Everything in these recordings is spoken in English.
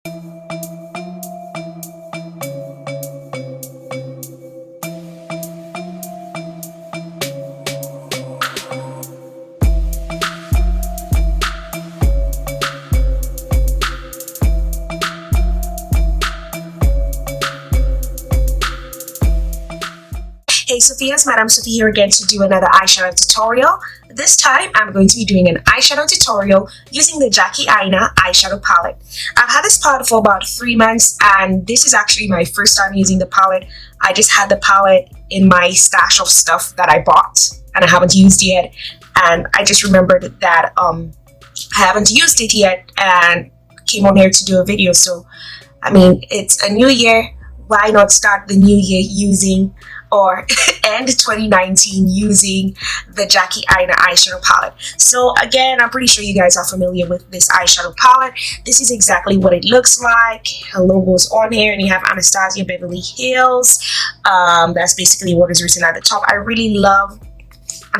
Hey Sophy-Yas, Madam Sophie here again to do another eyeshadow tutorial. This time I'm going to be doing an eyeshadow tutorial using the Aina eyeshadow palette. I've had this palette for about 3 months and this is actually my first time using the palette. I just had the palette in my stash of stuff that I bought and I haven't used yet, and I just remembered that I haven't used it yet and came on here to do a video. So I mean, it's a new year, why not start the new year using or end 2019 using the Aina eyeshadow palette. So again, I'm pretty sure you guys are familiar with this eyeshadow palette. This is exactly what it looks like. Her logo's on here and you have Anastasia Beverly Hills. That's basically what is written at the top. I really love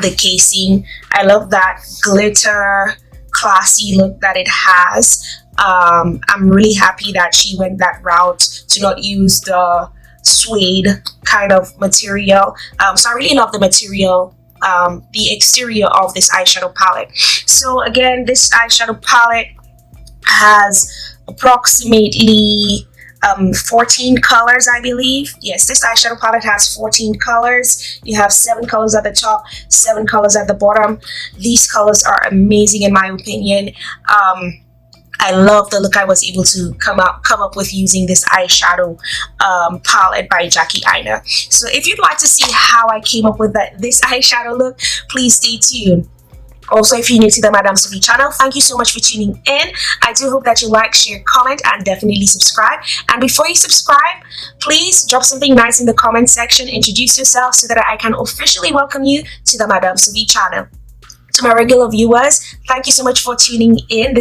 the casing. I love that glitter classy look that it has. I'm really happy that she went that route to not use the suede kind of material. So I really love the material, the exterior of this eyeshadow palette. So again, this eyeshadow palette has approximately 14 colors, I believe. Yes, this eyeshadow palette has 14 colors. You have 7 colors at the top, 7 colors at the bottom. These colors are amazing in my opinion. I love the look I was able to come up with using this eyeshadow palette by Aina. So if you'd like to see how I came up with this eyeshadow look, please stay tuned. Also, if you're new to the Madam Sophie channel, thank you so much for tuning in. I do hope that you like, share, comment, and definitely subscribe. And before you subscribe, please drop something nice in the comment section. Introduce yourself so that I can officially welcome you to the Madam Sophie channel. To my regular viewers, thank you so much for tuning in.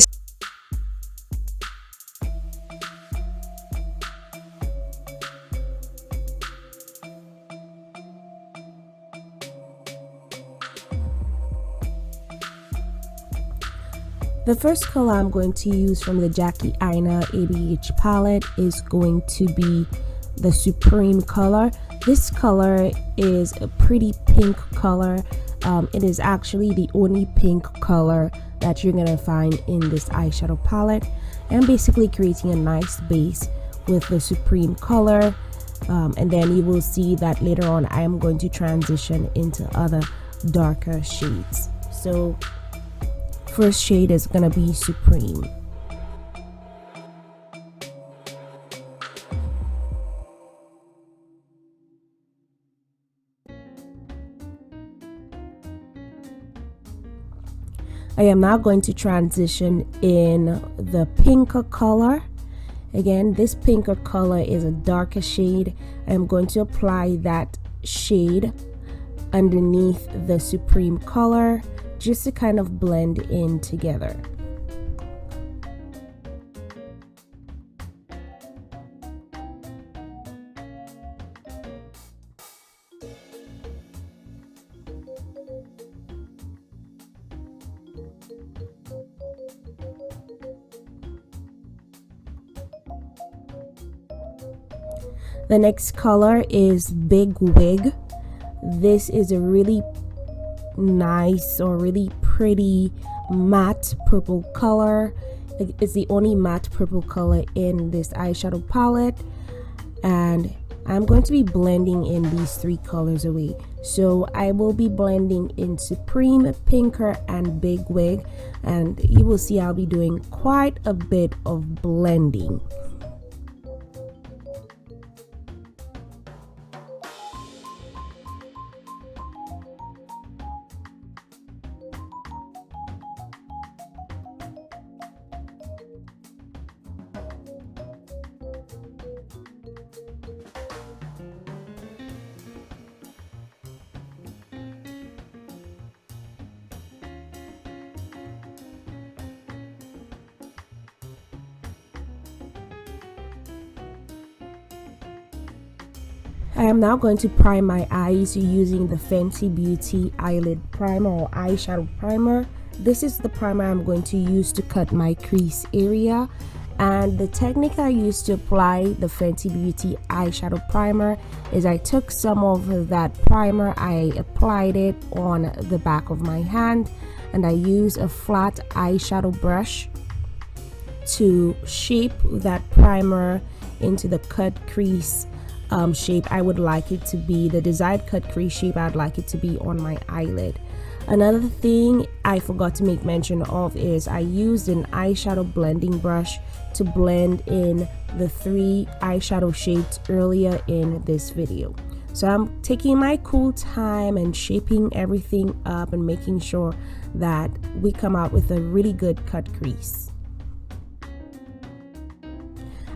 The first color I'm going to use from the Aina ABH palette is going to be the Supreme color. This color is a pretty pink color. It is actually the only pink color that you're going to find in this eyeshadow palette. I'm basically creating a nice base with the Supreme color. And then you will see that later on I am going to transition into other darker shades. So first shade is gonna be Supreme. I am now going to transition in the pinker color. Again, this pinker color is a darker shade. I am going to apply that shade underneath the Supreme color, just to kind of blend in together. The next color is Big Wig. This is a really nice or really pretty matte purple color. It's the only matte purple color in this eyeshadow palette, and I'm going to be blending in these 3 colors away. So I will be blending in Supreme, Pinker, and Big Wig, and you will see I'll be doing quite a bit of blending. I am now going to prime my eyes using the Fenty Beauty eyelid primer or eyeshadow primer. This is the primer I'm going to use to cut my crease area, And the technique I used to apply the Fenty Beauty eyeshadow primer is I took some of that primer, I applied it on the back of my hand, and I used a flat eyeshadow brush to shape that primer into the cut crease shape I would like it to be, the desired cut crease shape I'd like it to be on my eyelid. Another thing I forgot to make mention of is I used an eyeshadow blending brush to blend in the 3 eyeshadow shades earlier in this video. So I'm taking my cool time and shaping everything up and making sure that we come out with a really good cut crease.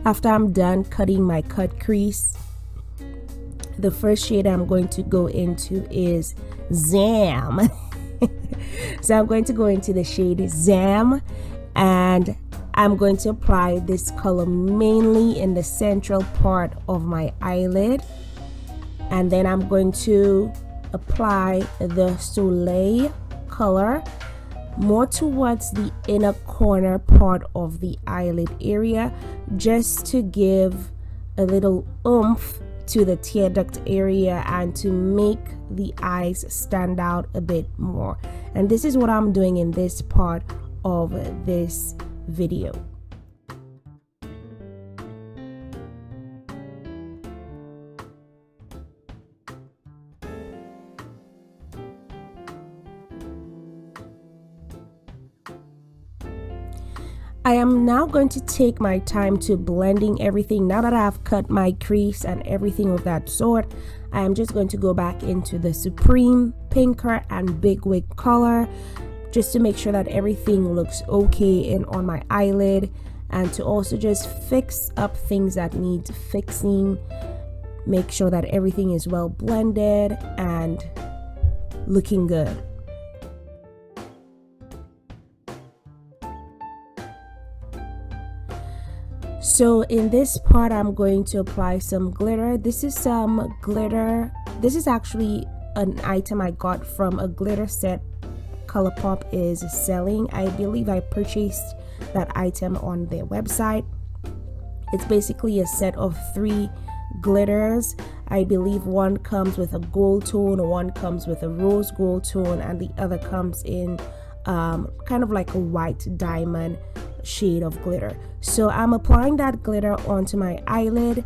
After I'm done cutting my cut crease, the first shade I'm going to go into is Zam. So I'm going to go into the shade Zam, and I'm going to apply this color mainly in the central part of my eyelid, and then I'm going to apply the Soleil color more towards the inner corner part of the eyelid area, just to give a little oomph to the tear duct area and to make the eyes stand out a bit more. And this is what I'm doing in this part of this video. I am now going to take my time to blending everything. Now that I've cut my crease and everything of that sort, I am just going to go back into the Supreme Pinker and Big Wig color just to make sure that everything looks okay and on my eyelid, and to also just fix up things that need fixing. Make sure that everything is well blended and looking good. So in this part, I'm going to apply some glitter. This is some glitter. This is actually an item I got from a glitter set ColourPop is selling. I believe I purchased that item on their website. It's basically a set of 3 glitters. I believe one comes with a gold tone, one comes with a rose gold tone, and the other comes in kind of like a white diamond shade of glitter. So I'm applying that glitter onto my eyelid,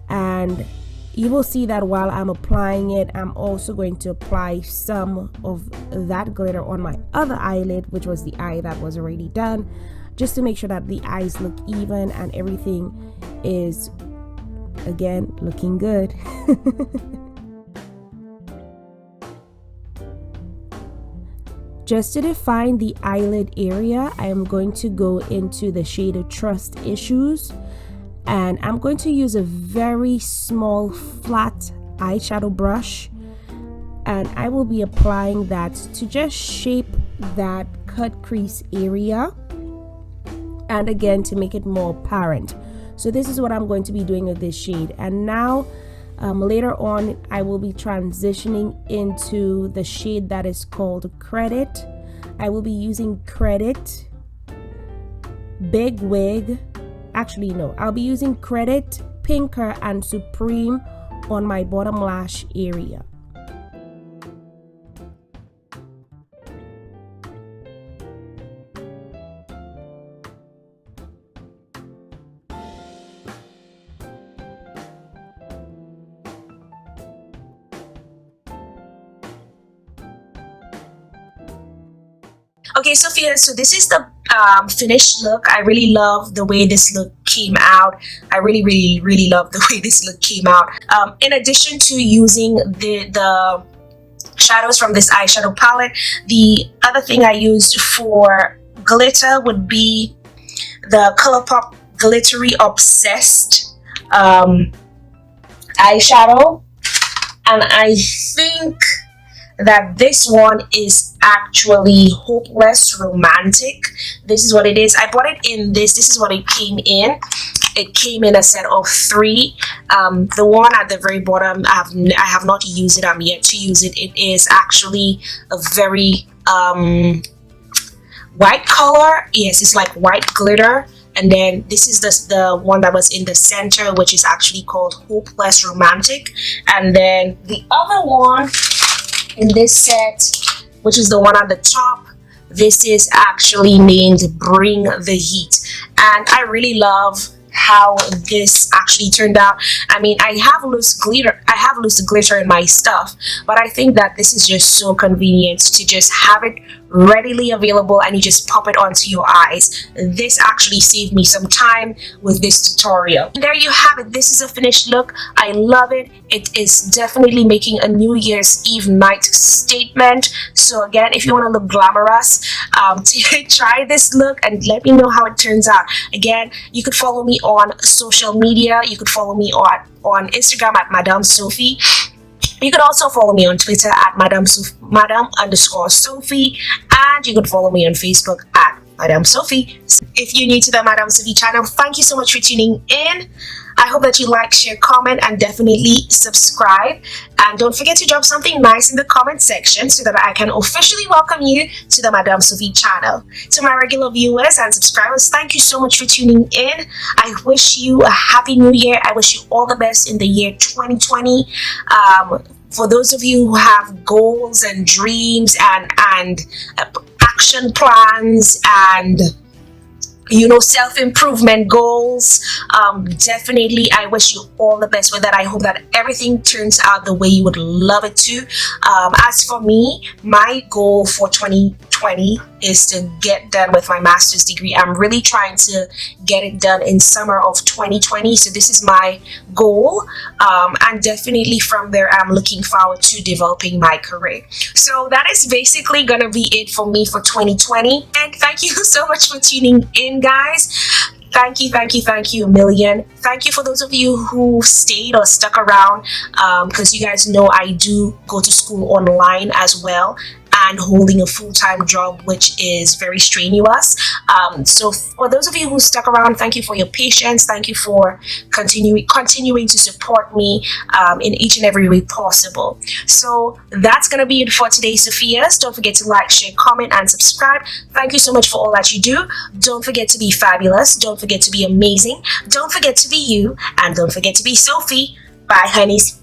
and you will see that while I'm applying it, I'm also going to apply some of that glitter on my other eyelid, which was the eye that was already done, just to make sure that the eyes look even and everything is, again, looking good. Just to define the eyelid area, I am going to go into the shade of Trust Issues, and I'm going to use a very small flat eyeshadow brush, and I will be applying that to just shape that cut crease area, and again to make it more apparent. So this is what I'm going to be doing with this shade. And now later on, I will be transitioning into the shade that is called Credit. I will be using Credit, Big Wig. Actually, no, I'll be using Credit, Pinker, and Supreme on my bottom lash area. Okay, Sophia, so this is the finished look. I really love the way this look came out. I really love the way this look came out. In addition to using the shadows from this eyeshadow palette, the other thing I used for glitter would be the ColourPop Glittery Obsessed eyeshadow, and I think that this one is actually Hopeless Romantic. This is what it is. I bought it in this is what it came in. It came in a set of 3. The one at the very bottom, I have not used it. I'm yet to use it. It is actually a very white color. Yes, it's like white glitter. and then this is the one that was in the center, which is actually called Hopeless Romantic. And then the other one in this set, which is the one on the top, this is actually named Bring the Heat. And I really love how this actually turned out. I mean, I have loose glitter in my stuff, but I think that this is just so convenient to just have it readily available and you just pop it onto your eyes. This actually saved me some time with this tutorial. And there you have it. This is a finished look. I love it. It is definitely making a New Year's Eve night statement. So again, if you want to look glamorous, try this look and let me know how it turns out. Again, you could follow me on social media. You could follow me on Instagram at Madame Sophie. You could also follow me on Twitter at Madam_Sophie, and you could follow me on Facebook at Madame Sophie. If you're new to the Madame Sophie channel, thank you so much for tuning in. I hope that you like, share, comment, and definitely subscribe. And don't forget to drop something nice in the comment section so that I can officially welcome you to the Madame Sophie channel. To my regular viewers and subscribers, thank you so much for tuning in. I wish you a happy new year. I wish you all the best in the year 2020. For those of you who have goals and dreams and action plans and self-improvement goals, definitely I wish you all the best with that. I hope that everything turns out the way you would love it to. As for me, my goal for 2020 is to get done with my master's degree. I'm really trying to get it done in summer of 2020, so this is my goal, and definitely from there I'm looking forward to developing my career. So that is basically gonna be it for me for 2020, and thank you so much for tuning in, guys. Thank you a million. Thank you for those of you who stayed or stuck around, because you guys know I do go to school online as well and holding a full-time job, which is very strenuous. So for those of you who stuck around, thank you for your patience. Thank you for continuing to support me in each and every way possible. So that's gonna be it for today, Sophy-Yas. Don't forget to like, share, comment, and subscribe. Thank you so much for all that you do. Don't forget to be fabulous. Don't forget to be amazing. Don't forget to be you, and don't forget to be Sophie. Bye, honeys.